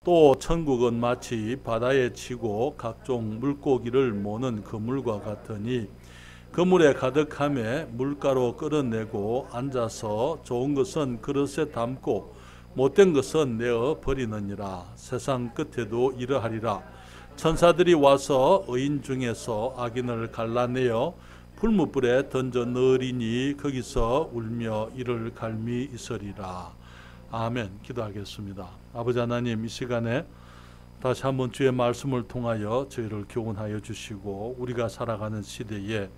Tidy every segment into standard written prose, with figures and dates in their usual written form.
또 천국은 마치 바다에 치고 각종 물고기를 모는 그물과 같으니 그물에 가득함에 물가로 끌어내고 앉아서 좋은 것은 그릇에 담고 못된 것은 내어 버리느니라. 세상 끝에도 이러하리라. 천사들이 와서 의인 중에서 악인을 갈라내어 풀무불에 던져 넣으리니 거기서 울며 이를 갈미 있으리라. 아멘. 기도하겠습니다. 아버지 하나님, 이 시간에 다시 한번 주의 말씀을 통하여 저희를 교훈하여 주시고 우리가 살아가는 시대에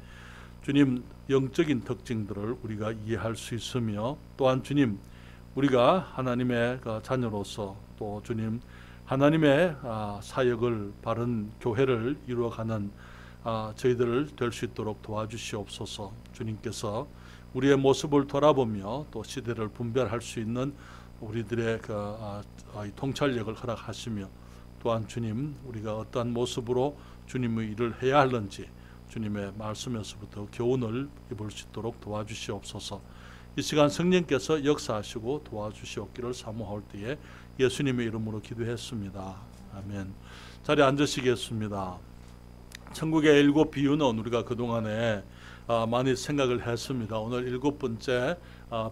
주님 영적인 특징들을 우리가 이해할 수 있으며, 또한 주님 우리가 하나님의 자녀로서 또 주님 하나님의 사역을, 바른 교회를 이루어가는 저희들 될 수 있도록 도와주시옵소서. 주님께서 우리의 모습을 돌아보며 또 시대를 분별할 수 있는 우리들의 통찰력을 허락하시며, 또한 주님 우리가 어떠한 모습으로 주님의 일을 해야 하는지 주님의 말씀에서부터 교훈을 입을 수 있도록 도와주시옵소서. 이 시간 성령께서 역사하시고 도와주시옵기를 사모할 때에 예수님의 이름으로 기도했습니다. 아멘. 자리에 앉으시겠습니다. 천국의 7 비유는 우리가 그동안에 많이 생각을 했습니다. 오늘 7번째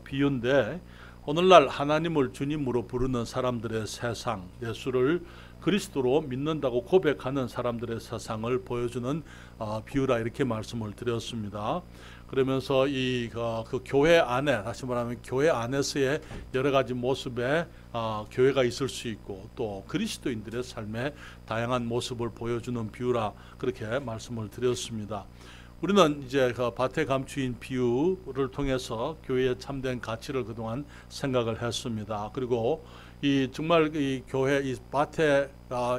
비유인데, 오늘날 하나님을 주님으로 부르는 사람들의 세상, 예수를 그리스도로 믿는다고 고백하는 사람들의 세상을 보여주는 비유라, 이렇게 말씀을 드렸습니다. 그러면서 그 교회 안에, 다시 말하면 교회 안에서의 여러 가지 모습의 교회가 있을 수 있고, 또 그리스도인들의 삶의 다양한 모습을 보여주는 비유라, 그렇게 말씀을 드렸습니다. 우리는 이제 그 밭에 감추인 비유를 통해서 교회의 참된 가치를 그동안 생각을 했습니다. 그리고 정말 이 교회, 이 밭에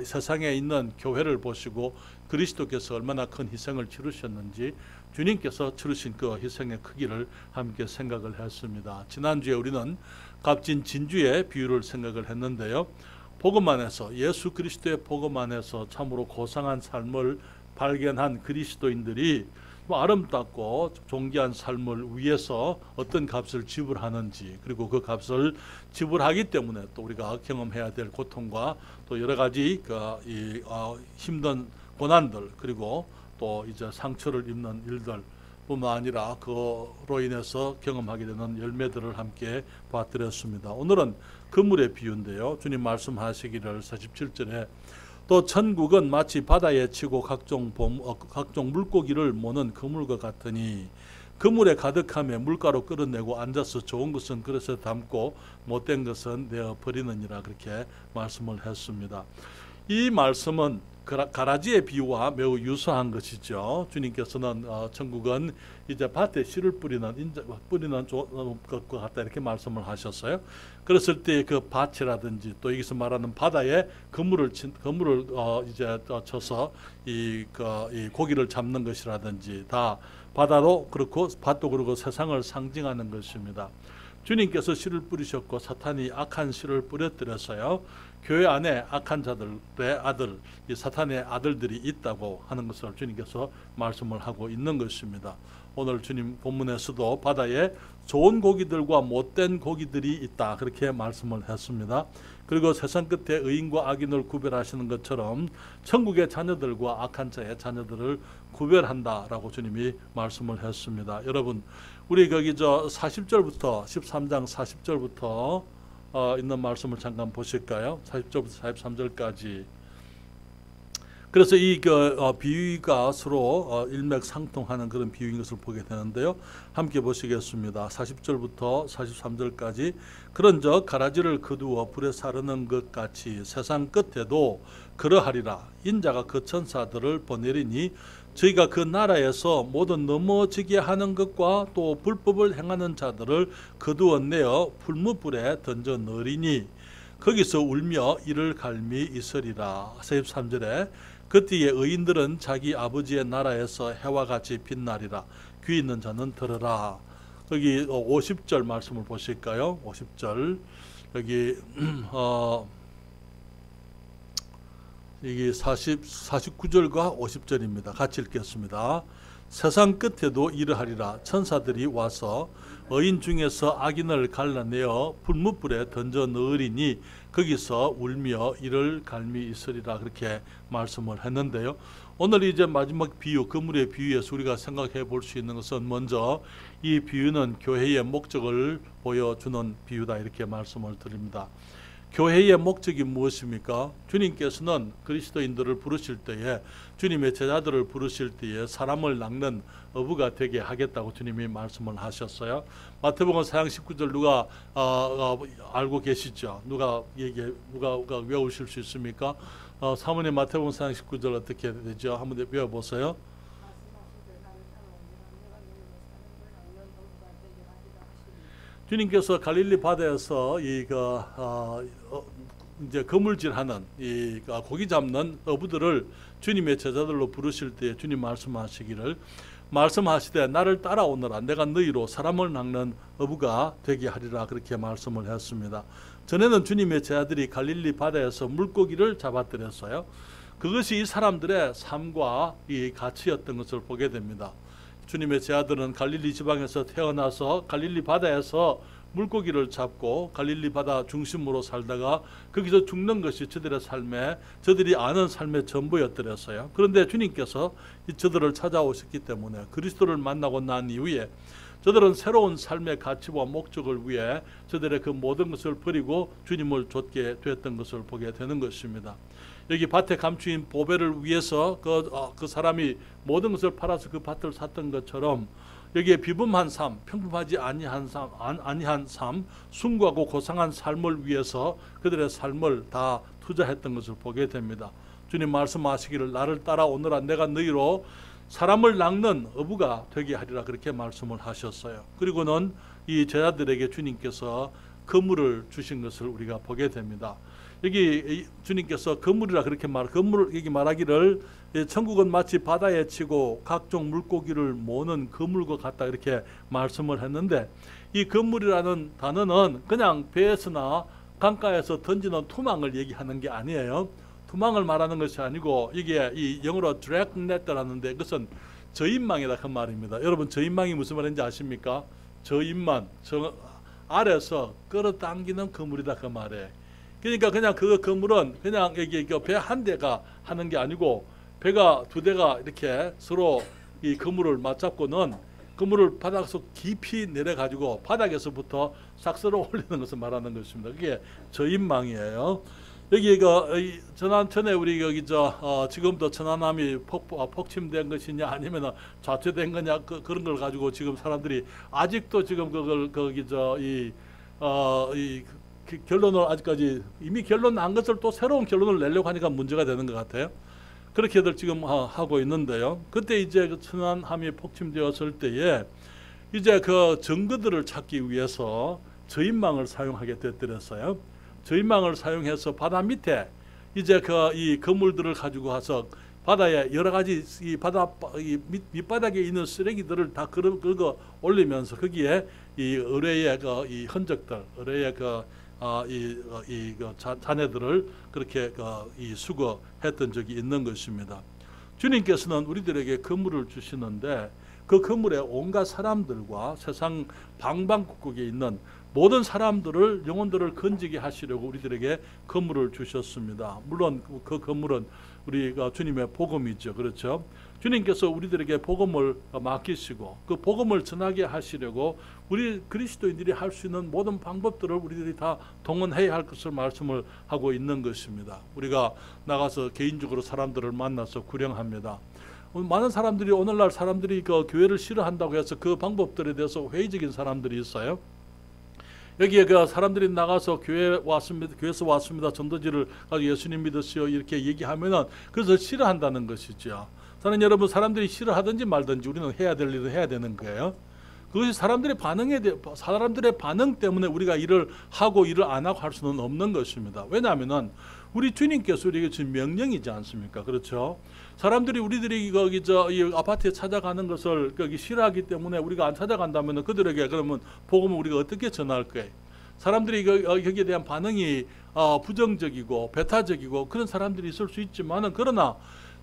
세상에 있는 교회를 보시고 그리스도께서 얼마나 큰 희생을 치르셨는지, 주님께서 치르신 그 희생의 크기를 함께 생각을 했습니다. 지난주에 우리는 값진 진주의 비유를 생각을 했는데요. 복음 안에서, 예수 그리스도의 복음 안에서 참으로 고상한 삶을 발견한 그리스도인들이 아름답고 존귀한 삶을 위해서 어떤 값을 지불하는지, 그리고 그 값을 지불하기 때문에 또 우리가 경험해야 될 고통과 또 여러 가지 힘든 고난들, 그리고 또 이제 상처를 입는 일들 뿐만 아니라 그로 인해서 경험하게 되는 열매들을 함께 봐드렸습니다. 오늘은 그물의 비유인데요. 주님 말씀하시기를 47절에 또 천국은 마치 바다에 치고 각종 물고기를 모는 그물과 같으니 그물에 가득함에 물가로 끌어내고 앉아서 좋은 것은 그릇에 담고 못된 것은 내어 버리느니라, 그렇게 말씀을 했습니다. 이 말씀은 가라지의 비유와 매우 유사한 것이죠. 주님께서는 천국은 이제 밭에 씨를 뿌리는 것과 같다, 이렇게 말씀을 하셨어요. 그랬을 때 그 밭이라든지 또 여기서 말하는 바다에 그물을 이제 쳐서 이 고기를 잡는 것이라든지, 다 바다도 그렇고 밭도 그렇고 세상을 상징하는 것입니다. 주님께서 씨를 뿌리셨고 사탄이 악한 씨를 뿌려뜨려서요, 교회 안에 악한 자들의 아들, 이 사탄의 아들들이 있다고 하는 것을 주님께서 말씀을 하고 있는 것입니다. 오늘 주님 본문에서도 바다에 좋은 고기들과 못된 고기들이 있다, 그렇게 말씀을 했습니다. 그리고 세상 끝에 의인과 악인을 구별하시는 것처럼 천국의 자녀들과 악한 자의 자녀들을 구별한다라고 주님이 말씀을 했습니다. 여러분, 우리 거기 40절부터 13장 40절부터 있는 말씀을 잠깐 보실까요? 40절부터 43절까지. 그래서 이 비유가 서로 일맥상통하는 그런 비유인 것을 보게 되는데요. 함께 보시겠습니다. 40절부터 43절까지. 그런즉 가라지를 거두어 불에 사르는 것 같이 세상 끝에도 그러하리라. 인자가 그 천사들을 보내리니 저희가 그 나라에서 모든 넘어지게 하는 것과 또 불법을 행하는 자들을 거두어내어 풀무불에 던져 넣으리니 거기서 울며 이를 갈미 있으리라. 43절에 그때에 의인들은 자기 아버지의 나라에서 해와 같이 빛나리라. 귀 있는 자는 들으라. 여기 50절 말씀을 보실까요? 50절 여기 이게 49절과 50절입니다. 같이 읽겠습니다. 세상 끝에도 이러하리라. 천사들이 와서 의인 중에서 악인을 갈라내어 불뭇불에 던져 넣으리니 거기서 울며 이를 갈미 있으리라 그렇게 말씀을 했는데요. 오늘 이제 마지막 비유, 그물의 비유에서 우리가 생각해 볼 수 있는 것은 먼저 이 비유는 교회의 목적을 보여주는 비유다 이렇게 말씀을 드립니다. 교회의 목적이 무엇입니까? 주님께서는 그리스도인들을 부르실 때에, 주님의 제자들을 부르실 때에 사람을 낚는 어부가 되게 하겠다고 주님이 말씀을 하셨어요. 마태복음 4장 19절 누가 알고 계시죠? 누가 외우실 수 있습니까? 사모님 마태복음 4장 19절 어떻게 되죠? 한번 외워보세요. 주님께서 갈릴리 바다에서 이제 그물질하는 고기 잡는 어부들을 주님의 제자들로 부르실 때 주님 말씀하시되 나를 따라오너라 내가 너희로 사람을 낚는 어부가 되게 하리라 그렇게 말씀을 했습니다. 전에는 주님의 제자들이 갈릴리 바다에서 물고기를 잡아들였어요. 그것이 이 사람들의 삶과 이 가치였던 것을 보게 됩니다. 주님의 제자들은 갈릴리 지방에서 태어나서 갈릴리 바다에서 물고기를 잡고 갈릴리 바다 중심으로 살다가 거기서 죽는 것이 저들이 아는 삶의 전부였더랬어요. 그런데 주님께서 저들을 찾아오셨기 때문에 그리스도를 만나고 난 이후에 저들은 새로운 삶의 가치와 목적을 위해 저들의 그 모든 것을 버리고 주님을 좇게 되었던 것을 보게 되는 것입니다. 여기 밭에 감추인 보배를 위해서 그 사람이 모든 것을 팔아서 그 밭을 샀던 것처럼 여기에 비범한 삶, 평범하지 아니한 삶, 숭고하고 고상한 삶을 위해서 그들의 삶을 다 투자했던 것을 보게 됩니다. 주님 말씀하시기를 나를 따라오너라 내가 너희로 사람을 낚는 어부가 되게 하리라 그렇게 말씀을 하셨어요. 그리고는 이 제자들에게 주님께서 그물을 주신 것을 우리가 보게 됩니다. 여기 주님께서 그물이라 그렇게 여기 말하기를 천국은 마치 바다에 치고 각종 물고기를 모으는 그물과 같다 이렇게 말씀을 했는데, 이 그물이라는 단어는 그냥 배에서나 강가에서 던지는 투망을 얘기하는 게 아니에요. 투망을 말하는 것이 아니고 이게 이 영어로 drag넷이라는데 그것은 저인망이다 그 말입니다. 여러분 저인망이 무슨 말인지 아십니까? 저인망, 아래서 끌어당기는 그물이다 그 말이에요. 그러니까 그냥 그 그물은 그냥 여기 배 한 대가 하는 게 아니고 배가 두 대가 이렇게 서로 이 그물을 맞잡고는 그물을 바닥에서 깊이 내려가지고 바닥에서부터 싹 쓸어 올리는 것을 말하는 것입니다. 그게 저인망이에요. 여기 전에 우리 여기 지금도 천안함이 폭침된 것이냐 아니면 좌초된 거냐 그런 걸 가지고 지금 사람들이 아직도 지금 그걸 결론을 아직까지 이미 결론 난 것을 또 새로운 결론을 내려고 하니까 문제가 되는 것 같아요. 그렇게들 지금 하고 있는데요. 그때 이제 그 천안함이 폭침되었을 때에 이제 그 증거들을 찾기 위해서 저인망을 사용하게 됐더랬어요. 저인망을 사용해서 바다 밑에 이제 이 그물들을 가지고 가서 바다에 여러 가지 이 밑바닥에 있는 쓰레기들을 다 긁어 올리면서 거기에 이 의뢰의 이 흔적들, 의뢰의 잔해들을 그렇게 이 수거했던 적이 있는 것입니다. 주님께서는 우리들에게 그물을 주시는데 그 그물에 온갖 사람들과 세상 방방곡곡에 있는 모든 사람들을 영혼들을 건지게 하시려고 우리들에게 그물을 주셨습니다. 물론 그 그물은 우리가 주님의 복음이죠. 그렇죠? 주님께서 우리들에게 복음을 맡기시고 그 복음을 전하게 하시려고 우리 그리스도인들이 할 수 있는 모든 방법들을 우리들이 다 동원해야 할 것을 말씀을 하고 있는 것입니다. 우리가 나가서 개인적으로 사람들을 만나서 구령합니다. 많은 사람들이 오늘날 사람들이 그 교회를 싫어한다고 해서 그 방법들에 대해서 회의적인 사람들이 있어요. 여기에 그 사람들이 나가서 교회에서 왔습니다. 전도지를 가지고 예수님 믿으시오 이렇게 얘기하면은 그래서 싫어한다는 것이죠. 저는 여러분 사람들이 싫어하든지 말든지 우리는 해야 될 일은 해야 되는 거예요. 그것이 사람들의 반응 때문에 우리가 일을 하고 일을 안 하고 할 수는 없는 것입니다. 왜냐하면은 우리 주님께서 우리에게 준 명령이지 않습니까? 그렇죠? 사람들이 우리들이 이 아파트에 찾아가는 것을 거기 싫어하기 때문에 우리가 안 찾아간다면 그들에게 그러면 복음을 우리가 어떻게 전할 거예요? 사람들이 여기에 대한 반응이 부정적이고 배타적이고 그런 사람들이 있을 수 있지만은 그러나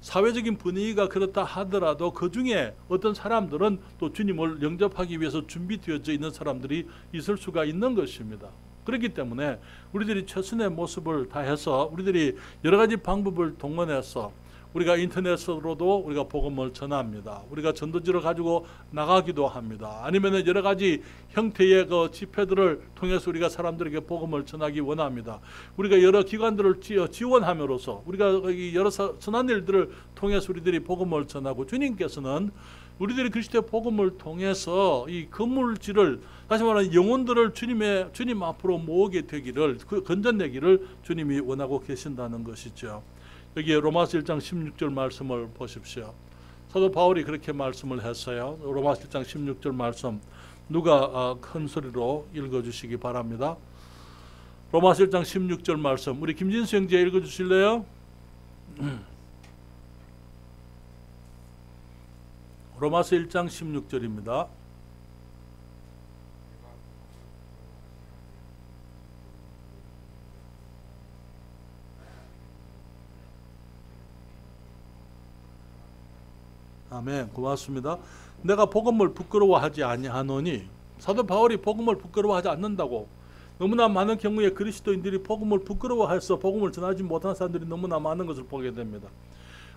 사회적인 분위기가 그렇다 하더라도 그 중에 어떤 사람들은 또 주님을 영접하기 위해서 준비되어져 있는 사람들이 있을 수가 있는 것입니다. 그렇기 때문에 우리들이 최선의 모습을 다해서 우리들이 여러 가지 방법을 동원해서 우리가 인터넷으로도 우리가 복음을 전합니다. 우리가 전도지를 가지고 나가기도 합니다. 아니면 여러 가지 형태의 그 집회들을 통해서 우리가 사람들에게 복음을 전하기 원합니다. 우리가 여러 기관들을 지원함으로써 우리가 여러 선한 일들을 통해서 우리들이 복음을 전하고, 주님께서는 우리들이 그리스도의 복음을 통해서 이 건물질을, 다시 말하면 영혼들을 주님 앞으로 모으게 되기를, 건져내기를 주님이 원하고 계신다는 것이죠. 여기에 로마서 1장 16절 말씀을 보십시오. 사도 바울이 그렇게 말씀을 했어요. 로마서 1장 16절 말씀 누가 큰 소리로 읽어주시기 바랍니다. 로마서 1장 16절 말씀 우리 김진수 형제 읽어주실래요? 로마서 1장 16절입니다. 아멘. 고맙습니다. 내가 복음을 부끄러워하지 아니하노니, 사도 바울이 복음을 부끄러워하지 않는다고. 너무나 많은 경우에 그리스도인들이 복음을 부끄러워해서 복음을 전하지 못하는 사람들이 너무나 많은 것을 보게 됩니다.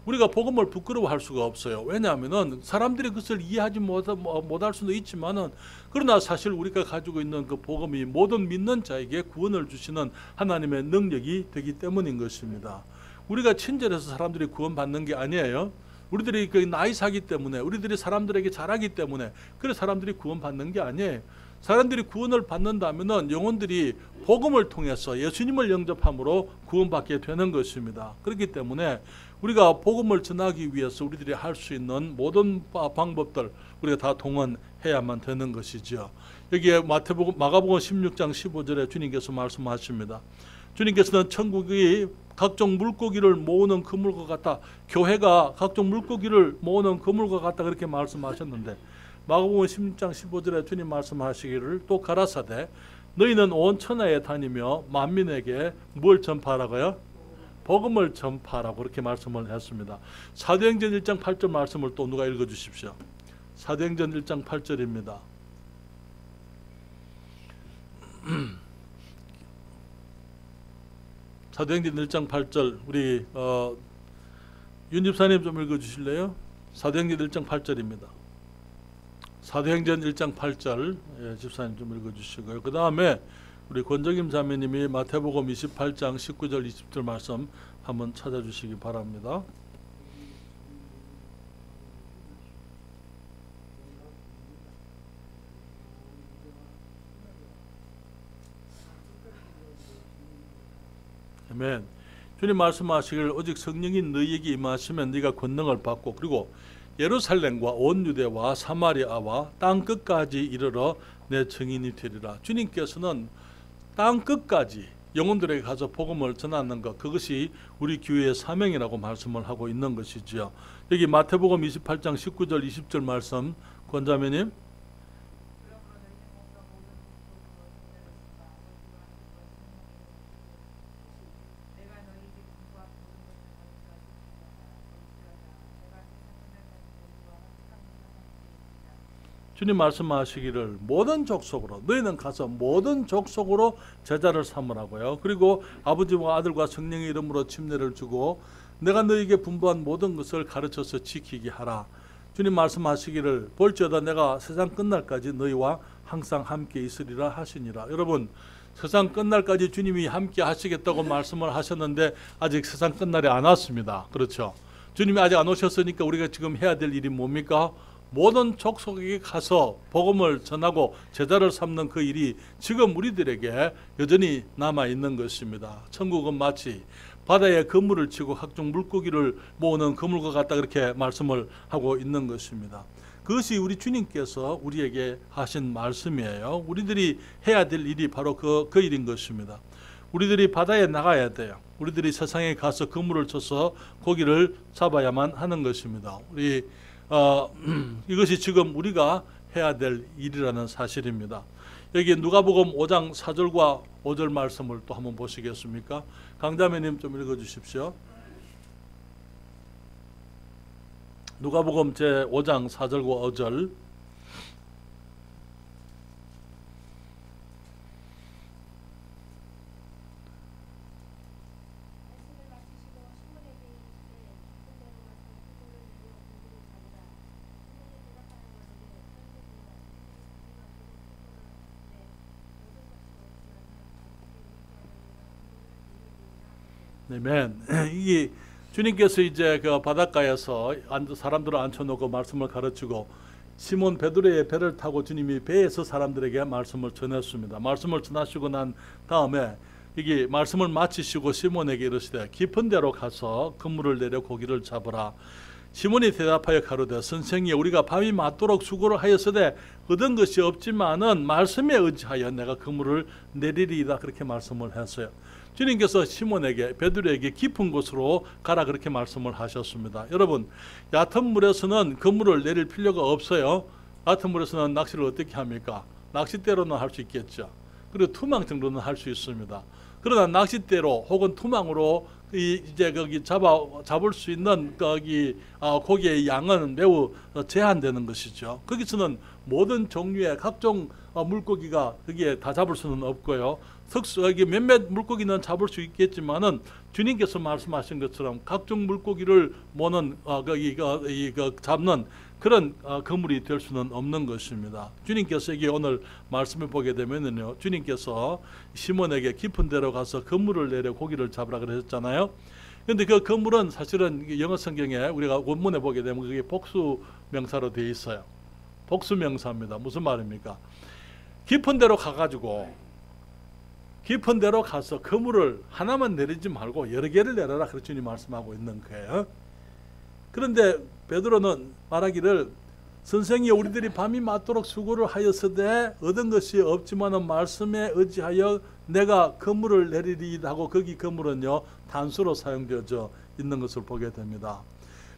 우리가 복음을 부끄러워할 수가 없어요. 왜냐하면 사람들이 그것을 이해하지 못할 수도 있지만은, 그러나 사실 우리가 가지고 있는 그 복음이 모든 믿는 자에게 구원을 주시는 하나님의 능력이 되기 때문인 것입니다. 우리가 친절해서 사람들이 구원받는 게 아니에요. 우리들이 그 나이사기 때문에, 우리들이 사람들에게 잘하기 때문에 그래 사람들이 구원받는 게 아니에요. 사람들이 구원을 받는다면은 영혼들이 복음을 통해서 예수님을 영접함으로 구원받게 되는 것입니다. 그렇기 때문에 우리가 복음을 전하기 위해서 우리들이 할 수 있는 모든 방법들 우리가 다 동원해야만 되는 것이죠. 여기에 마가복음 16장 15절에 주님께서 말씀하십니다. 주님께서는 천국이 각종 물고기를 모으는 그물과 같다. 교회가 각종 물고기를 모으는 그물과 같다. 그렇게 말씀하셨는데, 마가복음 16장 15절에 주님 말씀하시기를 또 가라사대 너희는 온 천하에 다니며 만민에게 뭘 전파하라고요? 복음을 전파하라고 그렇게 말씀을 했습니다. 사도행전 1장 8절 말씀을 또 누가 읽어주십시오. 사도행전 1장 8절입니다. 사도행전 1장 8절 우리 윤 집사님 좀 읽어주실래요? 사도행전 1장 8절입니다. 사도행전 1장 8절 집사님 좀 읽어주시고요. 그 다음에 우리 권정임 자매님이 마태복음 28장 19절 20절 말씀 한번 찾아주시기 바랍니다. 아멘. 주님 말씀하시기를 오직 성령이 너희에게 임하시면 네가 권능을 받고, 그리고 예루살렘과 온 유대와 사마리아와 땅 끝까지 이르러 내 증인이 되리라. 주님께서는 땅 끝까지 영혼들에게 가서 복음을 전하는 것, 그것이 우리 교회의 사명이라고 말씀을 하고 있는 것이지요. 여기 마태복음 28장 19절 20절 말씀 권자매님. 주님 말씀하시기를 모든 족속으로 너희는 가서 모든 족속으로 제자를 삼으라고요. 그리고 아버지와 아들과 성령의 이름으로 침례를 주고 내가 너희에게 분부한 모든 것을 가르쳐서 지키게 하라. 주님 말씀하시기를 볼지어다 내가 세상 끝날까지 너희와 항상 함께 있으리라 하시니라. 여러분, 세상 끝날까지 주님이 함께 하시겠다고 말씀을 하셨는데 아직 세상 끝날이 안 왔습니다. 그렇죠? 주님이 아직 안 오셨으니까 우리가 지금 해야 될 일이 뭡니까? 모든 족속에게 가서 복음을 전하고 제자를 삼는 그 일이 지금 우리들에게 여전히 남아있는 것입니다. 천국은 마치 바다에 그물을 치고 각종 물고기를 모으는 그물과 같다, 그렇게 말씀을 하고 있는 것입니다. 그것이 우리 주님께서 우리에게 하신 말씀이에요. 우리들이 해야 될 일이 바로 그 일인 것입니다. 우리들이 바다에 나가야 돼요. 우리들이 세상에 가서 그물을 쳐서 고기를 잡아야만 하는 것입니다. 이것이 지금 우리가 해야 될 일이라는 사실입니다. 여기 누가복음 5장 4절과 5절 말씀을 또 한번 보시겠습니까? 강자매님 좀 읽어주십시오. 누가복음 제5장 4절과 5절. 아멘. 이게 주님께서 이제 그 바닷가에서 사람들을 앉혀놓고 말씀을 가르치고 시몬 베드로의 배를 타고 주님이 배에서 사람들에게 말씀을 전했습니다. 말씀을 전하시고 난 다음에 이게 말씀을 마치시고 시몬에게 이르시되 깊은 데로 가서 그물을 내려 고기를 잡으라. 시몬이 대답하여 가로되 선생이 우리가 밤이 맞도록 수고를 하였으되 얻은 것이 없지만은 말씀에 의지하여 내가 그물을 내리리이다. 그렇게 말씀을 했어요. 주님께서 시몬에게 베드로에게 깊은 곳으로 가라 그렇게 말씀을 하셨습니다. 여러분, 얕은 물에서는 그물을 내릴 필요가 없어요. 얕은 물에서는 낚시를 어떻게 합니까? 낚싯대로는 할 수 있겠죠. 그리고 투망 정도는 할 수 있습니다. 그러나 낚싯대로 혹은 투망으로 이제 거기 잡을 수 있는 거기 고기의 양은 매우 제한되는 것이죠. 거기서는 모든 종류의 각종 물고기가 거기에 다 잡을 수는 없고요. 여기 몇몇 물고기는 잡을 수 있겠지만은 주님께서 말씀하신 것처럼 각종 물고기를 모는 잡는 그런 그물이 될 수는 없는 것입니다. 주님께서 이게 오늘 말씀을 보게 되면은요, 주님께서 시몬에게 깊은 데로 가서 그물을 내려 고기를 잡으라 그러셨잖아요. 그런데 그 그물은 사실은 영어 성경에 우리가 원문에 보게 되면 그게 복수 명사로 되어 있어요. 복수 명사입니다. 무슨 말입니까? 깊은 데로 가가지고 깊은 데로 가서 그물을 하나만 내리지 말고 여러 개를 내려라. 그렇게 주님 말씀하고 있는 거예요. 그런데 베드로는 말하기를 선생이 우리들이 밤이 맞도록 수고를 하였으되 얻은 것이 없지만은 말씀에 의지하여 내가 그물을 내리리이다 하고 거기 그물은요 단수로 사용되어져 있는 것을 보게 됩니다.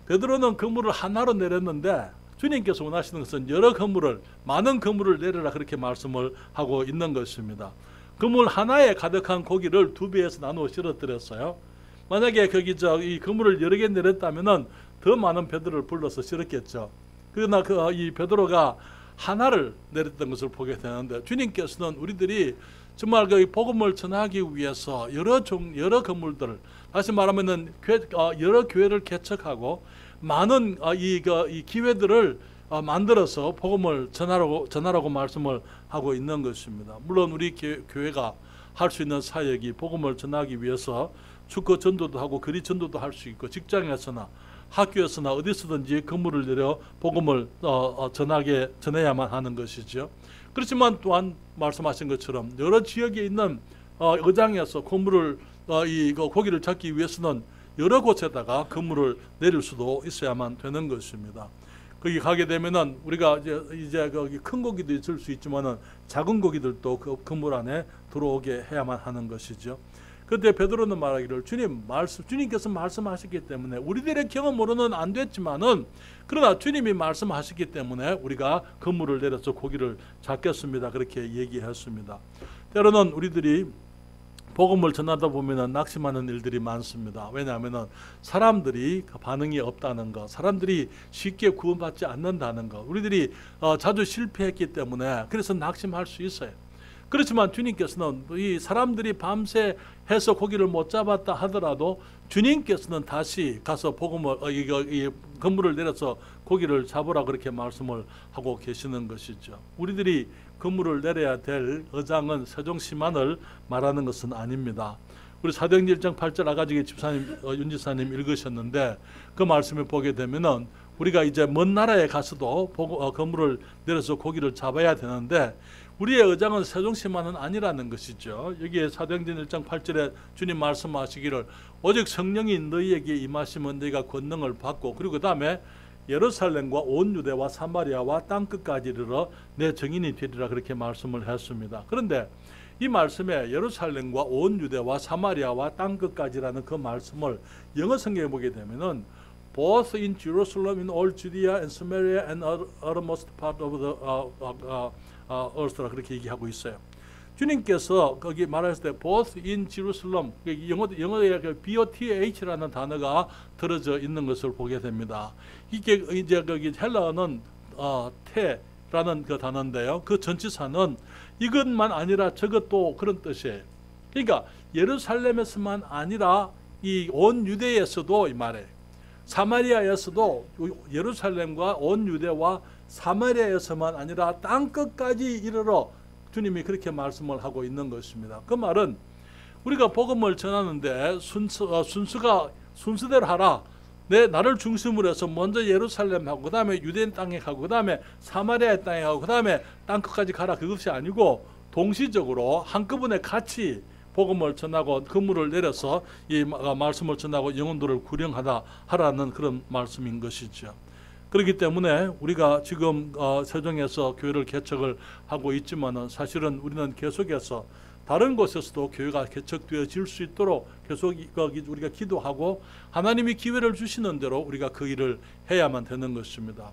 베드로는 그물을 하나로 내렸는데 주님께서 원하시는 것은 여러 그물을 많은 그물을 내려라 그렇게 말씀을 하고 있는 것입니다. 그물 하나에 가득한 고기를 두 배에서 나누어 실어드렸어요. 만약에 거기 이 그물을 여러 개 내렸다면은 더 많은 베드로를 불러서 실었겠죠. 그러나 이 베드로가 하나를 내렸던 것을 보게 되는데 주님께서는 우리들이 정말 그 복음을 전하기 위해서 여러 그물들을 다시 말하면은 여러 교회를 개척하고 많은 이 기회들을 만들어서 복음을 전하라고 말씀을 하고 있는 것입니다. 물론 우리 교회가 할 수 있는 사역이 복음을 전하기 위해서 축구 전도도 하고 거리 전도도 할 수 있고 직장에서나 학교에서나 어디서든지 그물을 내려 복음을 전해야만 하는 것이죠. 그렇지만 또한 말씀하신 것처럼 여러 지역에 있는 의장에서 그물을 고기를 잡기 위해서는 여러 곳에다가 그물을 내릴 수도 있어야만 되는 것입니다. 거기 가게 되면은 우리가 이제 거기 큰 고기도 있을 수 있지만은 작은 고기들도 그 그물 안에 들어오게 해야만 하는 것이죠. 그때 베드로는 말하기를 주님께서 말씀하셨기 때문에 우리들의 경험으로는 안 됐지만은 그러나 주님이 말씀하셨기 때문에 우리가 그물을 내려서 고기를 잡겠습니다. 그렇게 얘기했습니다. 때로는 우리들이 복음을 전하다 보면 낙심하는 일들이 많습니다. 왜냐하면 사람들이 반응이 없다는 것, 사람들이 쉽게 구원받지 않는다는 것, 우리들이 자주 실패했기 때문에 그래서 낙심할 수 있어요. 그렇지만 주님께서는 이 사람들이 밤새 해서 고기를 못 잡았다 하더라도 주님께서는 다시 가서 이 그물을 내려서 고기를 잡으라 그렇게 말씀을 하고 계시는 것이죠. 우리들이 그물을 내려야 될 의장은 세종시만을 말하는 것은 아닙니다. 우리 사도행전 1장 8절 아가지기 집사님 윤지사님 읽으셨는데 그 말씀을 보게 되면은 우리가 이제 먼 나라에 가서도 그물을 내려서 고기를 잡아야 되는데 우리의 의장은 세종시만은 아니라는 것이죠. 여기에 사도행전 1장 8절에 주님 말씀하시기를 오직 성령이 너희에게 임하시면 너희가 권능을 받고 그리고 그 다음에 예루살렘과 온 유대와 사마리아와 땅끝까지 이르러 내 증인이 되리라 그렇게 말씀을 했습니다. 그런데 이 말씀에 예루살렘과 온 유대와 사마리아와 땅끝까지라는 그 말씀을 영어 성경에 보게 되면은 both in Jerusalem, in all Judea and Samaria and uttermost part of the earth라 그렇게 얘기하고 있어요. 주님께서 거기 말했을 때 both in Jerusalem, 영어에 BOTH라는 단어가 들어져 있는 것을 보게 됩니다. 이게 이제 거기 헬라어는 테라는 그 단어인데요. 그 전치사는 이것만 아니라 저것도 그런 뜻이에요. 그러니까 예루살렘에서만 아니라 이 온 유대에서도 이 말에 사마리아에서도 예루살렘과 온 유대와 사마리아에서만 아니라 땅 끝까지 이르러 주님이 그렇게 말씀을 하고 있는 것입니다. 그 말은 우리가 복음을 전하는데 순서대로 하라. 나를 중심으로 해서 먼저 예루살렘 하고 그 다음에 유대인 땅에 가고 그 다음에 사마리아 땅에 가고 그 다음에 땅 끝까지 가라. 그것이 아니고 동시적으로 한꺼번에 같이 복음을 전하고 근무를 내려서 이 말씀을 전하고 영혼들을 구령하라는 그런 말씀인 것이죠. 그렇기 때문에 우리가 지금 세종에서 교회를 개척을 하고 있지만은 사실은 우리는 계속해서 다른 곳에서도 교회가 개척되어질 수 있도록 계속 우리가 기도하고 하나님이 기회를 주시는 대로 우리가 그 일을 해야만 되는 것입니다.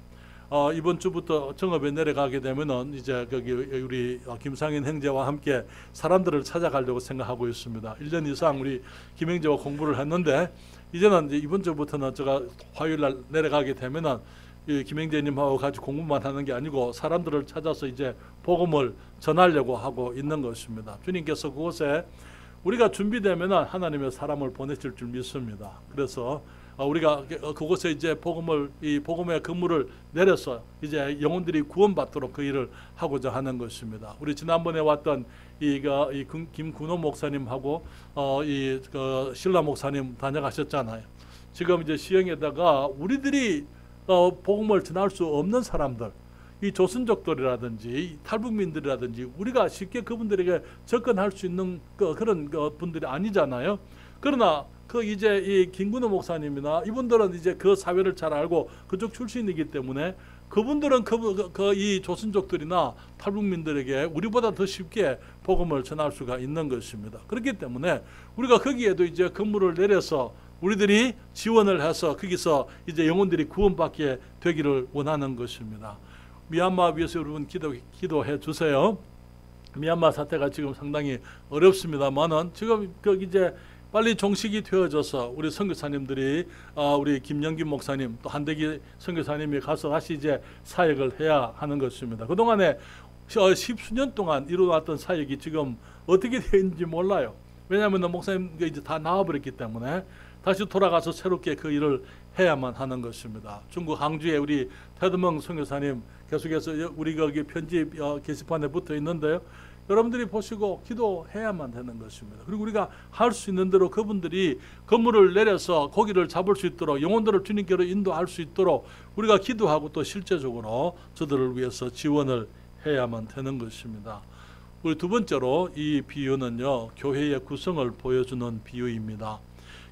이번 주부터 정읍에 내려가게 되면은 이제 거기 우리 김상인 형제와 함께 사람들을 찾아가려고 생각하고 있습니다. 1년 이상 우리 김 형제와 공부를 했는데 이제는 이제 이번 주부터는 제가 화요일 날 내려가게 되면은 김 형제님하고 같이 공부만 하는 게 아니고 사람들을 찾아서 이제 복음을 전하려고 하고 있는 것입니다. 주님께서 그곳에 우리가 준비되면은 하나님의 사람을 보내실 줄 믿습니다. 그래서 우리가 그곳에 이제 이 복음의 근무를 내려서 이제 영혼들이 구원받도록 그 일을 하고자 하는 것입니다. 우리 지난번에 왔던 김군호 목사님하고 신라 목사님 다녀가셨잖아요. 지금 이제 시흥에다가 우리들이 복음을 전할 수 없는 사람들, 이 조선족들이라든지 탈북민들이라든지 우리가 쉽게 그분들에게 접근할 수 있는 그런 분들이 아니잖아요. 그러나 이제 이 김군호 목사님이나 이분들은 이제 그 사회를 잘 알고 그쪽 출신이기 때문에 그분들은 이 조선족들이나 탈북민들에게 우리보다 더 쉽게 복음을 전할 수가 있는 것입니다. 그렇기 때문에 우리가 거기에도 이제 근무를 내려서 우리들이 지원을 해서 거기서 이제 영혼들이 구원받게 되기를 원하는 것입니다. 미얀마 위해서 여러분 기도해 주세요. 미얀마 사태가 지금 상당히 어렵습니다만은 지금 이제 빨리 종식이 되어져서 우리 선교사님들이 우리 김영김 목사님 또 한대기 선교사님이 가서 다시 이제 사역을 해야 하는 것입니다. 그동안에 10수년 동안 이루어왔던 사역이 지금 어떻게 되는지 몰라요. 왜냐하면 목사님 이제 다 나와버렸기 때문에 다시 돌아가서 새롭게 그 일을 해야만 하는 것입니다. 중국 항주에 우리 테드멍 선교사님 계속해서 우리 거기 편집 게시판에 붙어 있는데요. 여러분들이 보시고 기도해야만 되는 것입니다. 그리고 우리가 할 수 있는 대로 그분들이 건물을 내려서 고기를 잡을 수 있도록 영혼들을 주님께로 인도할 수 있도록 우리가 기도하고 또 실제적으로 저들을 위해서 지원을 해야만 되는 것입니다. 우리 두 번째로 이 비유는요, 교회의 구성을 보여주는 비유입니다.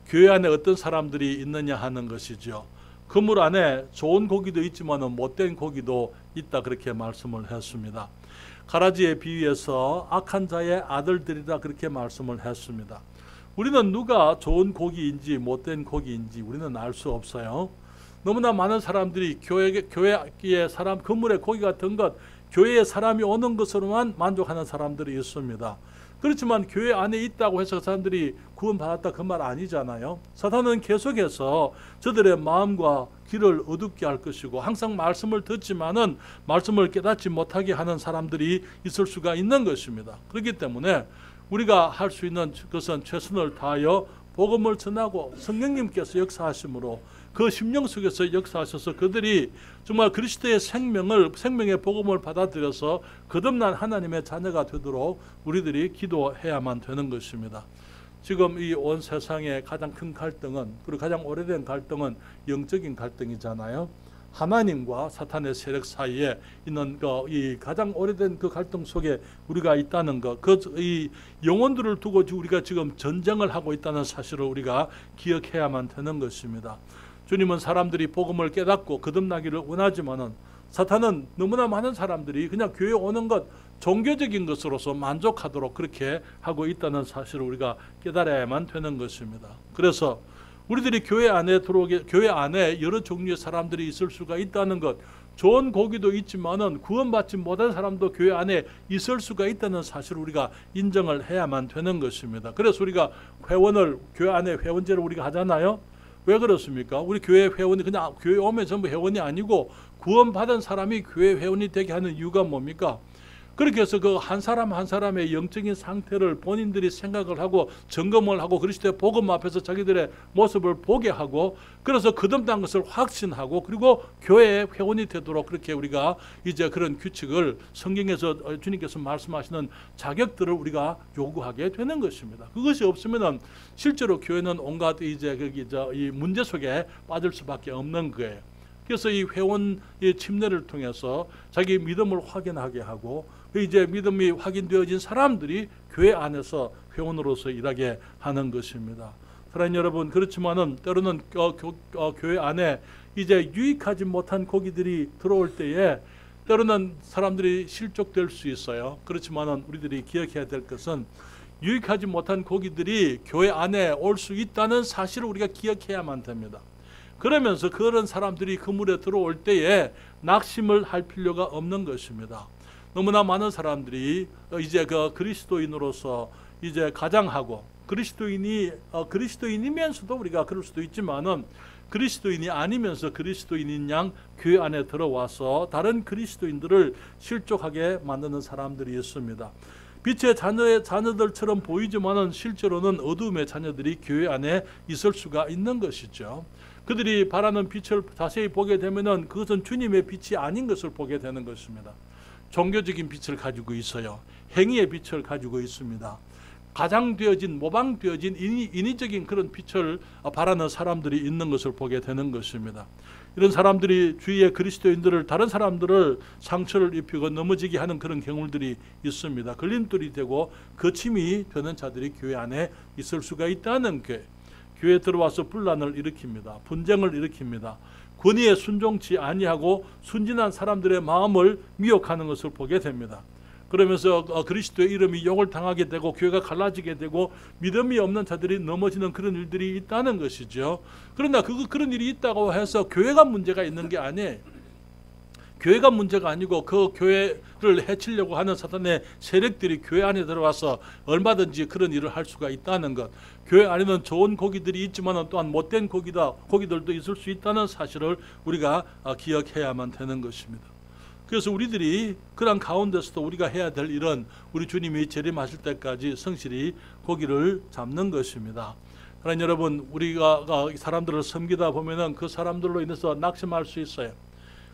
교회 안에 어떤 사람들이 있느냐 하는 것이죠. 건물 안에 좋은 고기도 있지만 못된 고기도 있다, 그렇게 말씀을 했습니다. 가라지에 비유해서 악한 자의 아들들이라 그렇게 말씀을 했습니다. 우리는 누가 좋은 고기인지 못된 고기인지 우리는 알 수 없어요. 너무나 많은 사람들이 교회의 사람, 건물에 고기 같은 것, 교회에 사람이 오는 것으로만 만족하는 사람들이 있습니다. 그렇지만 교회 안에 있다고 해서 사람들이 구원받았다 그 말 아니잖아요. 사탄은 계속해서 저들의 마음과 귀를 어둡게 할 것이고 항상 말씀을 듣지만은 말씀을 깨닫지 못하게 하는 사람들이 있을 수가 있는 것입니다. 그렇기 때문에 우리가 할 수 있는 것은 최선을 다하여 복음을 전하고 성령님께서 역사하심으로 그 심령 속에서 역사하셔서 그들이 정말 그리스도의 생명의 복음을 받아들여서 거듭난 하나님의 자녀가 되도록 우리들이 기도해야만 되는 것입니다. 지금 이 온 세상의 가장 큰 갈등은, 그리고 가장 오래된 갈등은 영적인 갈등이잖아요. 하나님과 사탄의 세력 사이에 있는 이 가장 오래된 그 갈등 속에 우리가 있다는 것, 이 영혼들을 두고 우리가 지금 전쟁을 하고 있다는 사실을 우리가 기억해야만 되는 것입니다. 주님은 사람들이 복음을 깨닫고 거듭나기를 원하지만은 사탄은 너무나 많은 사람들이 그냥 교회에 오는 것, 종교적인 것으로서 만족하도록 그렇게 하고 있다는 사실을 우리가 깨달아야만 되는 것입니다. 그래서 우리들이 교회 안에 여러 종류의 사람들이 있을 수가 있다는 것, 좋은 고기도 있지만은 구원받지 못한 사람도 교회 안에 있을 수가 있다는 사실을 우리가 인정을 해야만 되는 것입니다. 그래서 우리가 회원을 교회 안에 회원제를 우리가 하잖아요. 왜 그렇습니까? 우리 교회 회원이 그냥 교회 오면 전부 회원이 아니고 구원받은 사람이 교회 회원이 되게 하는 이유가 뭡니까? 그렇게 해서 그 한 사람 한 사람의 영적인 상태를 본인들이 생각을 하고 점검을 하고 그리스도의 복음 앞에서 자기들의 모습을 보게 하고 그래서 거듭난 것을 확신하고 그리고 교회의 회원이 되도록 그렇게 우리가 이제 그런 규칙을 성경에서 주님께서 말씀하시는 자격들을 우리가 요구하게 되는 것입니다. 그것이 없으면은 실제로 교회는 온갖 이제 이 문제 속에 빠질 수밖에 없는 거예요. 그래서 이 회원의 침례를 통해서 자기 믿음을 확인하게 하고 이제 믿음이 확인되어진 사람들이 교회 안에서 회원으로서 일하게 하는 것입니다. 사랑하는 여러분, 그렇지만은 때로는 교회 안에 이제 유익하지 못한 고기들이 들어올 때에 때로는 사람들이 실족될 수 있어요. 그렇지만은 우리들이 기억해야 될 것은 유익하지 못한 고기들이 교회 안에 올 수 있다는 사실을 우리가 기억해야만 됩니다. 그러면서 그런 사람들이 그물에 들어올 때에 낙심을 할 필요가 없는 것입니다. 너무나 많은 사람들이 이제 그 그리스도인으로서 이제 가장하고 그리스도인이면서도 우리가 그럴 수도 있지만은 그리스도인이 아니면서 그리스도인인 양 교회 안에 들어와서 다른 그리스도인들을 실족하게 만드는 사람들이 있습니다. 빛의 자녀들처럼 보이지만은 실제로는 어두움의 자녀들이 교회 안에 있을 수가 있는 것이죠. 그들이 바라는 빛을 자세히 보게 되면은 그것은 주님의 빛이 아닌 것을 보게 되는 것입니다. 종교적인 빛을 가지고 있어요. 행위의 빛을 가지고 있습니다. 가장되어진 모방되어진 인위적인 그런 빛을 바라는 사람들이 있는 것을 보게 되는 것입니다. 이런 사람들이 주위의 그리스도인들을 다른 사람들을 상처를 입히고 넘어지게 하는 그런 경우들이 있습니다. 걸림돌이 되고 거침이 되는 자들이 교회 안에 있을 수가 있다는 게 교회에 들어와서 분란을 일으킵니다. 분쟁을 일으킵니다. 권위에 순종치 아니하고 순진한 사람들의 마음을 미혹하는 것을 보게 됩니다. 그러면서 그리스도의 이름이 욕을 당하게 되고 교회가 갈라지게 되고 믿음이 없는 자들이 넘어지는 그런 일들이 있다는 것이죠. 그러나 그런 일이 있다고 해서 교회가 문제가 있는 게 아니에요. 교회가 문제가 아니고 그 교회를 해치려고 하는 사탄의 세력들이 교회 안에 들어와서 얼마든지 그런 일을 할 수가 있다는 것. 교회 안에는 좋은 고기들이 있지만 또한 못된 고기들도 있을 수 있다는 사실을 우리가 기억해야만 되는 것입니다. 그래서 우리들이 그런 가운데서도 우리가 해야 될 일은 우리 주님이 재림하실 때까지 성실히 고기를 잡는 것입니다. 하나님 여러분, 우리가 사람들을 섬기다 보면은 그 사람들로 인해서 낙심할 수 있어요.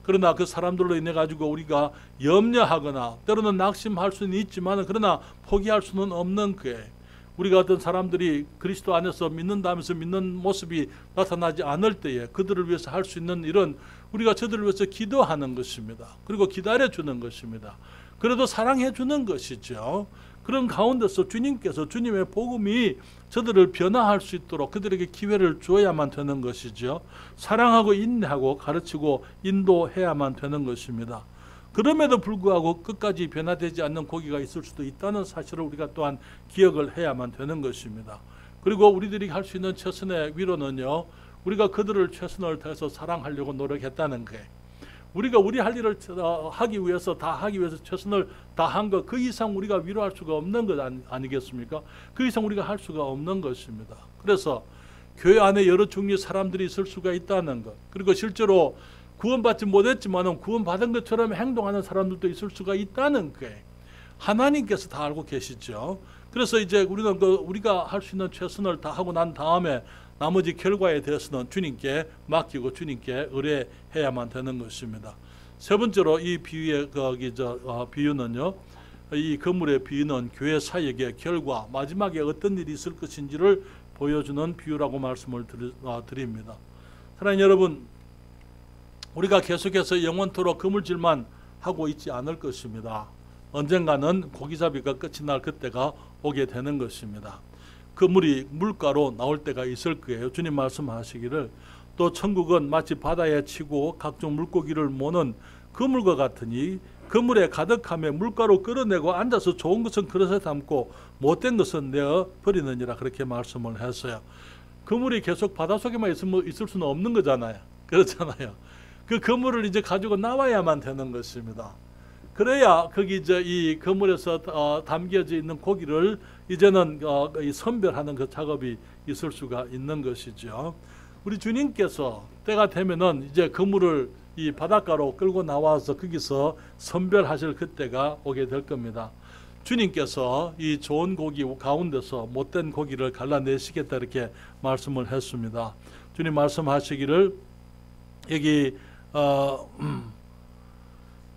그러나 그 사람들로 인해 가지고 우리가 염려하거나 때로는 낙심할 수는 있지만 그러나 포기할 수는 없는 거예요. 우리가 어떤 사람들이 그리스도 안에서 믿는다면서 믿는 모습이 나타나지 않을 때에 그들을 위해서 할 수 있는 일은 우리가 저들을 위해서 기도하는 것입니다. 그리고 기다려주는 것입니다. 그래도 사랑해주는 것이죠. 그런 가운데서 주님께서 주님의 복음이 저들을 변화할 수 있도록 그들에게 기회를 줘야만 되는 것이죠. 사랑하고 인내하고 가르치고 인도해야만 되는 것입니다. 그럼에도 불구하고 끝까지 변화되지 않는 고기가 있을 수도 있다는 사실을 우리가 또한 기억을 해야만 되는 것입니다. 그리고 우리들이 할 수 있는 최선의 위로는요, 우리가 그들을 최선을 다해서 사랑하려고 노력했다는 거예요. 우리가 우리 할 일을 하기 위해서 최선을 다한 것, 그 이상 우리가 위로할 수가 없는 것 아니겠습니까? 그 이상 우리가 할 수가 없는 것입니다. 그래서 교회 안에 여러 종류의 사람들이 있을 수가 있다는 것, 그리고 실제로 구원받지 못했지만 구원받은 것처럼 행동하는 사람들도 있을 수가 있다는 거예요. 하나님께서 다 알고 계시죠. 그래서 이제 우리는 우리가 할 수 있는 최선을 다하고 난 다음에 나머지 결과에 대해서는 주님께 맡기고 주님께 의뢰해야만 되는 것입니다. 세 번째로 이 비유의 비유는요, 이 건물의 비유는 교회 사역의 결과, 마지막에 어떤 일이 있을 것인지를 보여주는 비유라고 말씀을 드립니다. 사랑하는 여러분, 우리가 계속해서 영원토록 그물질만 하고 있지 않을 것입니다. 언젠가는 고기잡이가 끝이 날 그때가 오게 되는 것입니다. 그물이 물가로 나올 때가 있을 거예요. 주님 말씀하시기를 또 천국은 마치 바다에 치고 각종 물고기를 모는 그물과 같으니 그물에 가득하며 물가로 끌어내고 앉아서 좋은 것은 그릇에 담고 못된 것은 내어 버리느니라, 그렇게 말씀을 했어요. 그물이 계속 바닷속에만 있을 수는 없는 거잖아요. 그렇잖아요. 그 그물을 이제 가지고 나와야만 되는 것입니다. 그래야 거기 이제 이 그물에서 담겨져 있는 고기를 이제는 이 선별하는 그 작업이 있을 수가 있는 것이죠. 우리 주님께서 때가 되면은 이제 그물을 이 바닷가로 끌고 나와서 거기서 선별하실 그때가 오게 될 겁니다. 주님께서 이 좋은 고기 가운데서 못된 고기를 갈라내시겠다 이렇게 말씀을 했습니다. 주님 말씀하시기를 여기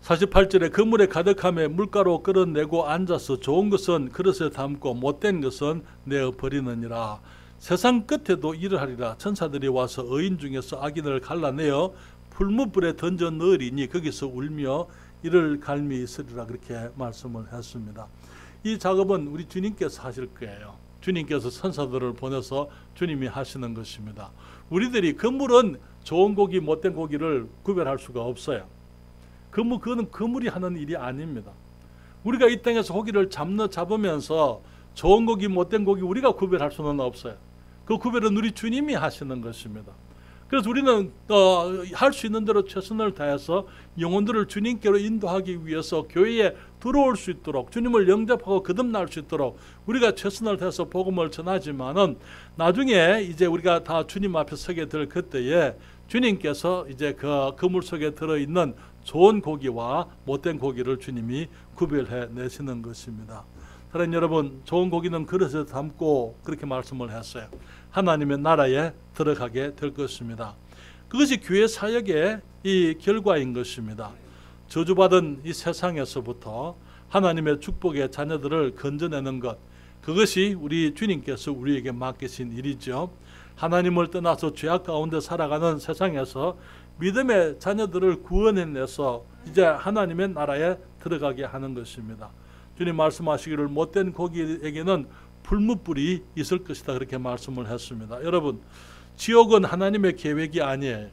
48절에 그물에 가득함에 물가로 끌어내고 앉아서 좋은 것은 그릇에 담고 못된 것은 내어 버리느니라. 세상 끝에도 이러하리라. 천사들이 와서 의인 중에서 악인을 갈라내어 풀무불에 던져 넣으리니 거기서 울며 이를 갈미 있으리라. 그렇게 말씀을 했습니다. 이 작업은 우리 주님께서 하실 거예요. 주님께서 천사들을 보내서 주님이 하시는 것입니다. 우리들이 그물은 좋은 고기 못된 고기를 구별할 수가 없어요. 그거는 그물이 하는 일이 아닙니다. 우리가 이 땅에서 고기를 잡으면서 좋은 고기 못된 고기 우리가 구별할 수는 없어요. 그 구별은 우리 주님이 하시는 것입니다. 그래서 우리는 할 수 있는 대로 최선을 다해서 영혼들을 주님께로 인도하기 위해서 교회에 들어올 수 있도록 주님을 영접하고 거듭날 수 있도록 우리가 최선을 다해서 복음을 전하지만은 나중에 이제 우리가 다 주님 앞에 서게 될 그때에 주님께서 이제 그 그물 속에 들어있는 좋은 고기와 못된 고기를 주님이 구별해 내시는 것입니다. 사랑하는 여러분, 좋은 고기는 그릇에 담고 그렇게 말씀을 했어요. 하나님의 나라에 들어가게 될 것입니다. 그것이 교회 사역의 이 결과인 것입니다. 저주받은 이 세상에서부터 하나님의 축복의 자녀들을 건져내는 것, 그것이 우리 주님께서 우리에게 맡기신 일이죠. 하나님을 떠나서 죄악 가운데 살아가는 세상에서 믿음의 자녀들을 구원해내서 이제 하나님의 나라에 들어가게 하는 것입니다. 주님 말씀하시기를 못된 고기에게는 풀무불이 있을 것이다 그렇게 말씀을 했습니다. 여러분, 지옥은 하나님의 계획이 아니에요.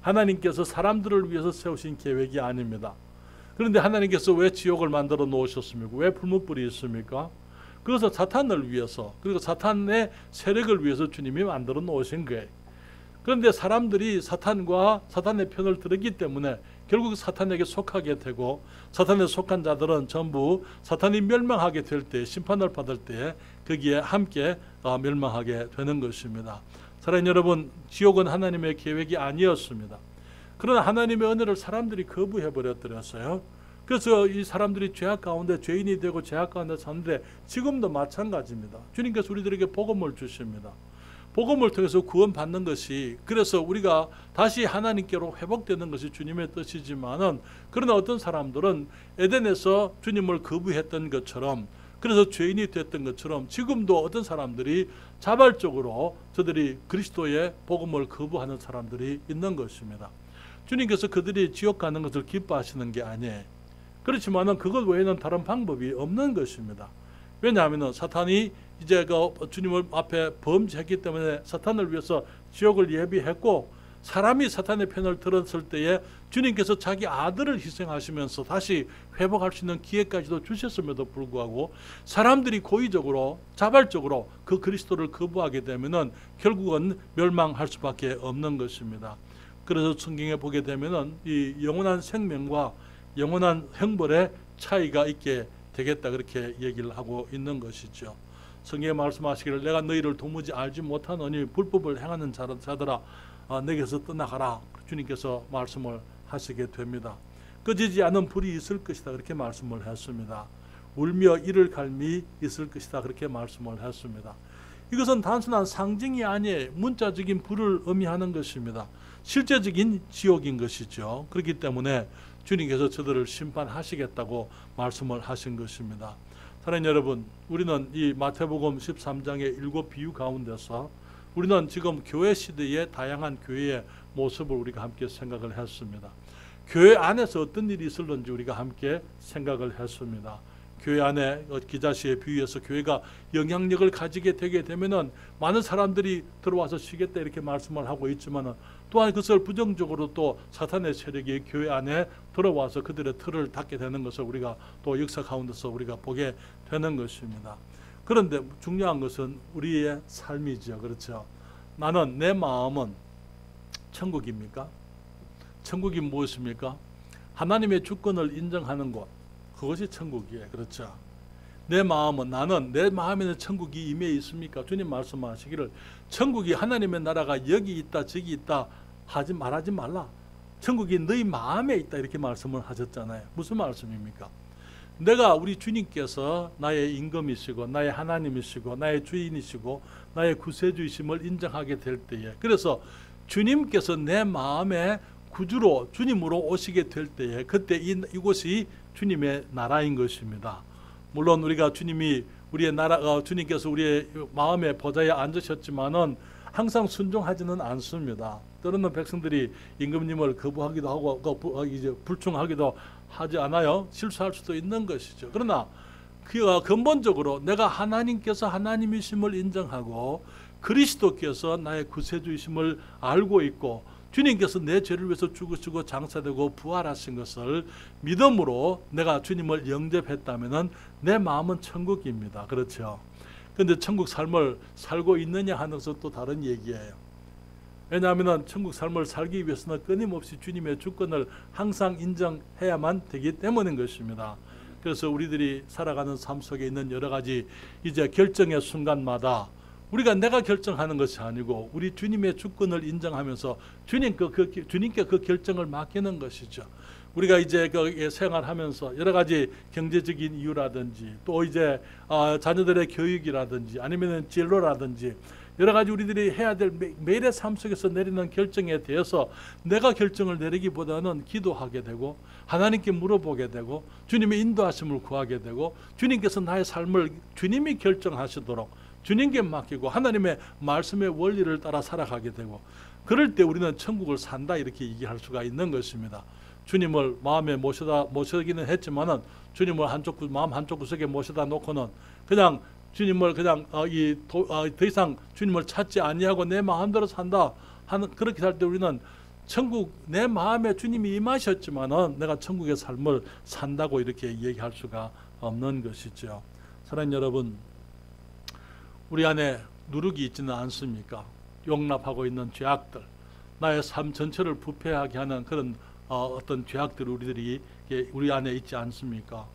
하나님께서 사람들을 위해서 세우신 계획이 아닙니다. 그런데 하나님께서 왜 지옥을 만들어 놓으셨습니까? 왜 풀무불이 있습니까? 그것은 사탄을 위해서, 그리고 사탄의 세력을 위해서 주님이 만들어 놓으신 거예요. 그런데 사람들이 사탄과 사탄의 편을 들었기 때문에 결국 사탄에게 속하게 되고, 사탄에 속한 자들은 전부 사탄이 멸망하게 될 때, 심판을 받을 때 거기에 함께 멸망하게 되는 것입니다. 사랑하는 여러분, 지옥은 하나님의 계획이 아니었습니다. 그러나 하나님의 은혜를 사람들이 거부해버렸더랬어요. 그래서 이 사람들이 죄악 가운데 죄인이 되고 죄악 가운데 사는데 지금도 마찬가지입니다. 주님께서 우리들에게 복음을 주십니다. 복음을 통해서 구원받는 것이, 그래서 우리가 다시 하나님께로 회복되는 것이 주님의 뜻이지만은, 그러나 어떤 사람들은 에덴에서 주님을 거부했던 것처럼, 그래서 죄인이 됐던 것처럼 지금도 어떤 사람들이 자발적으로 저들이 그리스도의 복음을 거부하는 사람들이 있는 것입니다. 주님께서 그들이 지옥 가는 것을 기뻐하시는 게 아니에요. 그렇지만은 그것 외에는 다른 방법이 없는 것입니다. 왜냐하면 사탄이 이제 그 주님을 앞에 범죄했기 때문에 사탄을 위해서 지옥을 예비했고, 사람이 사탄의 편을 들었을 때에 주님께서 자기 아들을 희생하시면서 다시 회복할 수 있는 기회까지도 주셨음에도 불구하고 사람들이 고의적으로 자발적으로 그 그리스도를 거부하게 되면은 결국은 멸망할 수밖에 없는 것입니다. 그래서 성경에 보게 되면은 이 영원한 생명과 영원한 형벌의 차이가 있게 되겠다 그렇게 얘기를 하고 있는 것이죠. 성경에 말씀하시기를 내가 너희를 도무지 알지 못하노니 불법을 행하는 자들아 내게서 떠나가라. 주님께서 말씀을 하시게 됩니다. 꺼지지 않은 불이 있을 것이다 그렇게 말씀을 했습니다. 울며 이를 갈미 있을 것이다 그렇게 말씀을 했습니다. 이것은 단순한 상징이 아니에요. 문자적인 불을 의미하는 것입니다. 실제적인 지옥인 것이죠. 그렇기 때문에 주님께서 저들을 심판하시겠다고 말씀을 하신 것입니다. 사랑하는 여러분, 우리는 이 마태복음 13장의 7 비유 가운데서 우리는 지금 교회 시대의 다양한 교회의 모습을 우리가 함께 생각을 했습니다. 교회 안에서 어떤 일이 있을는지 우리가 함께 생각을 했습니다. 교회 안에 기자시의 비유에서 교회가 영향력을 가지게 되게 되면은 많은 사람들이 들어와서 쉬겠다 이렇게 말씀을 하고 있지만은 또한 그것을 부정적으로 또 사탄의 세력이 교회 안에 들어와서 그들의 틀을 닫게 되는 것을 우리가 또 역사 가운데서 우리가 보게 되는 것입니다. 그런데 중요한 것은 우리의 삶이죠. 그렇죠? 나는 내 마음은 천국입니까? 천국이 무엇입니까? 하나님의 주권을 인정하는 곳, 그것이 천국이에요. 그렇죠? 내 마음은, 나는 내 마음에는 천국이 임해 있습니까? 주님 말씀하시기를 천국이, 하나님의 나라가 여기 있다 저기 있다 말하지 말라. 천국이 너희 마음에 있다 이렇게 말씀을 하셨잖아요. 무슨 말씀입니까? 내가, 우리 주님께서 나의 임금이시고 나의 하나님이시고 나의 주인이시고 나의 구세주이심을 인정하게 될 때에, 그래서 주님께서 내 마음에 구주로, 주님으로 오시게 될 때에, 그때 이곳이 주님의 나라인 것입니다. 물론 우리가 주님이 우리의 나라, 주님께서 우리의 마음의 보좌에 앉으셨지만은 항상 순종하지는 않습니다. 때로는 백성들이 임금님을 거부하기도 하고 이제 불충하기도 하지 않아요? 실수할 수도 있는 것이죠. 그러나 그가 근본적으로 내가 하나님께서 하나님이심을 인정하고 그리스도께서 나의 구세주이심을 알고 있고 주님께서 내 죄를 위해서 죽으시고 장사되고 부활하신 것을 믿음으로 내가 주님을 영접했다면 내 마음은 천국입니다. 그렇죠? 그런데 천국 삶을 살고 있느냐 하는 것은 또 다른 얘기예요. 왜냐하면 천국 삶을 살기 위해서는 끊임없이 주님의 주권을 항상 인정해야만 되기 때문인 것입니다. 그래서 우리들이 살아가는 삶 속에 있는 여러 가지 이제 결정의 순간마다 우리가 내가 결정하는 것이 아니고 우리 주님의 주권을 인정하면서 주님께 그 결정을 맡기는 것이죠. 우리가 이제 그 생활하면서 여러 가지 경제적인 이유라든지 또 이제 자녀들의 교육이라든지 아니면 진로라든지 여러 가지 우리들이 해야 될 매일의 삶 속에서 내리는 결정에 대해서 내가 결정을 내리기보다는 기도하게 되고 하나님께 물어보게 되고 주님의 인도하심을 구하게 되고 주님께서 나의 삶을 주님이 결정하시도록 주님께 맡기고 하나님의 말씀의 원리를 따라 살아가게 되고 그럴 때 우리는 천국을 산다 이렇게 얘기할 수가 있는 것입니다. 주님을 마음에 모시기는 했지만은 주님을 마음 한쪽 구석에 모셔다 놓고는 그냥 주님을 그냥 더 이상 주님을 찾지 아니하고 내 마음대로 산다 하는 그렇게 살 때 우리는 천국 내 마음에 주님이 임하셨지만은 내가 천국의 삶을 산다고 이렇게 얘기할 수가 없는 것이죠. 사랑하는 여러분, 우리 안에 누룩이 있지는 않습니까? 용납하고 있는 죄악들, 나의 삶 전체를 부패하게 하는 그런 어떤 죄악들이 우리 안에 있지 않습니까?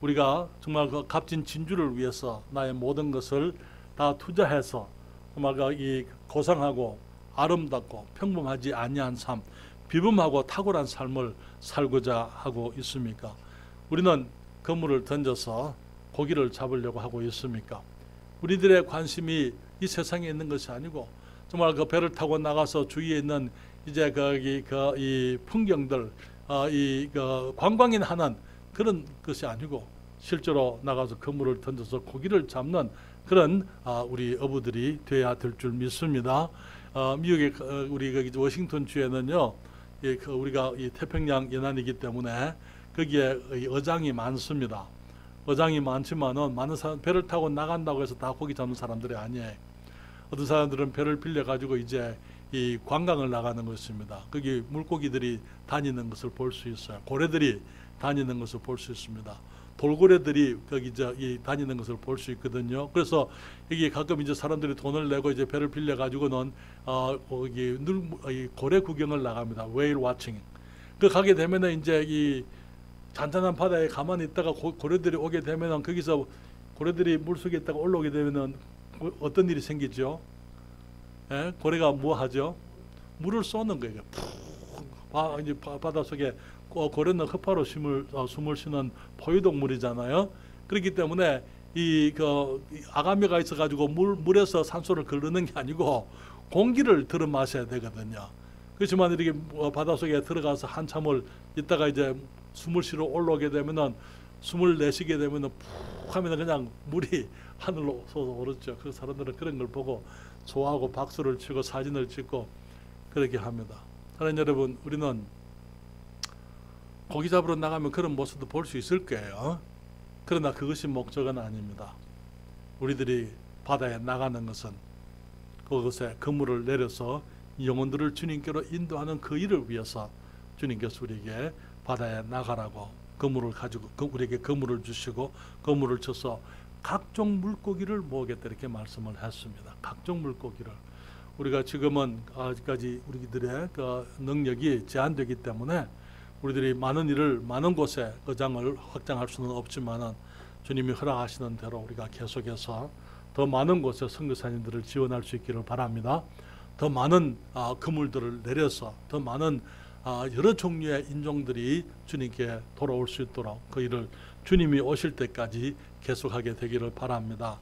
우리가 정말 그 값진 진주를 위해서 나의 모든 것을 다 투자해서 정말 이 고상하고 아름답고 평범하지 아니한 삶, 비범하고 탁월한 삶을 살고자 하고 있습니까? 우리는 그물을 던져서 고기를 잡으려고 하고 있습니까? 우리들의 관심이 이 세상에 있는 것이 아니고 정말 그 배를 타고 나가서 주위에 있는 이제 이 풍경들, 관광인 하는 그런 것이 아니고 실제로 나가서 그물을 던져서 고기를 잡는 그런 우리 어부들이 돼야 될 줄 믿습니다. 미국의 우리 워싱턴 주에는요, 우리가 이 태평양 연안이기 때문에 거기에 어장이 많습니다. 어장이 많지만은 많은 사람 배를 타고 나간다고 해서 다 고기 잡는 사람들이 아니에요. 어떤 사람들은 배를 빌려 가지고 이제 이 관광을 나가는 것입니다. 거기 물고기들이 다니는 것을 볼 수 있어요. 고래들이 다니는 것을 볼 수 있습니다. 돌고래들이 거기 다니는 것을 볼 수 있거든요. 그래서 여기 가끔 이제 사람들이 돈을 내고 이제 배를 빌려 가지고는 고래 구경을 나갑니다. 웨일 와칭. 그 가게 되면은 이제 이 잔잔한 바다에 가만히 있다가 고래들이 오게 되면은 거기서 고래들이 물속에 있다가 올라오게 되면은 어떤 일이 생기죠? 예? 고래가 뭐 하죠? 물을 쏘는 거예요. 푹 이제 바다 속에 고래는 허파로 숨을 쉬는 포유동물이잖아요. 그렇기 때문에 아가미가 있어가지고 물에서 산소를 거르는 게 아니고 공기를 들어 마셔야 되거든요. 그렇지만 이렇게 바다 속에 들어가서 한참을 있다가 이제 숨을 쉬러 올라오게 되면은 숨을 내쉬게 되면은 푹 하면 그냥 물이 하늘로 솟아오르죠. 그 사람들은 그런 걸 보고 좋아하고 박수를 치고 사진을 찍고 그렇게 합니다. 사랑하는 여러분, 우리는 고기 잡으러 나가면 그런 모습도 볼 수 있을 거예요. 그러나 그것이 목적은 아닙니다. 우리들이 바다에 나가는 것은 그것에 그물을 내려서 영혼들을 주님께로 인도하는 그 일을 위해서 주님께서 우리에게 바다에 나가라고 그물을 가지고 우리에게 그물을 주시고 그물을 쳐서 각종 물고기를 모으겠다 이렇게 말씀을 했습니다. 각종 물고기를. 우리가 지금은 아직까지 우리들의 그 능력이 제한되기 때문에 우리들이 많은 곳에 거장을 확장할 수는 없지만은 주님이 허락하시는 대로 우리가 계속해서 더 많은 곳에 선교사님들을 지원할 수 있기를 바랍니다. 더 많은 그물들을 내려서 더 많은 여러 종류의 인종들이 주님께 돌아올 수 있도록 그 일을 주님이 오실 때까지 계속하게 되기를 바랍니다.